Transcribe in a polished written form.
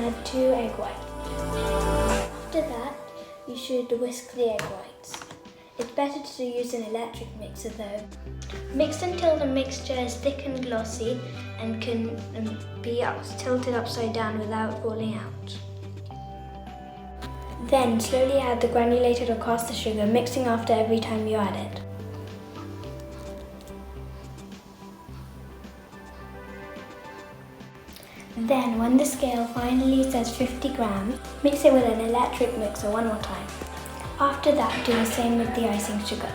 add 2 egg whites. After that, you should whisk the egg whites. It's better to use an electric mixer though. Mix until the mixture is thick and glossy and can be tilted upside down without falling out. Then slowly add the granulated or caster sugar, mixing after every time you add it. Then, when the scale finally says 50 grams, mix it with an electric mixer one more time. After that, do the same with the icing sugar.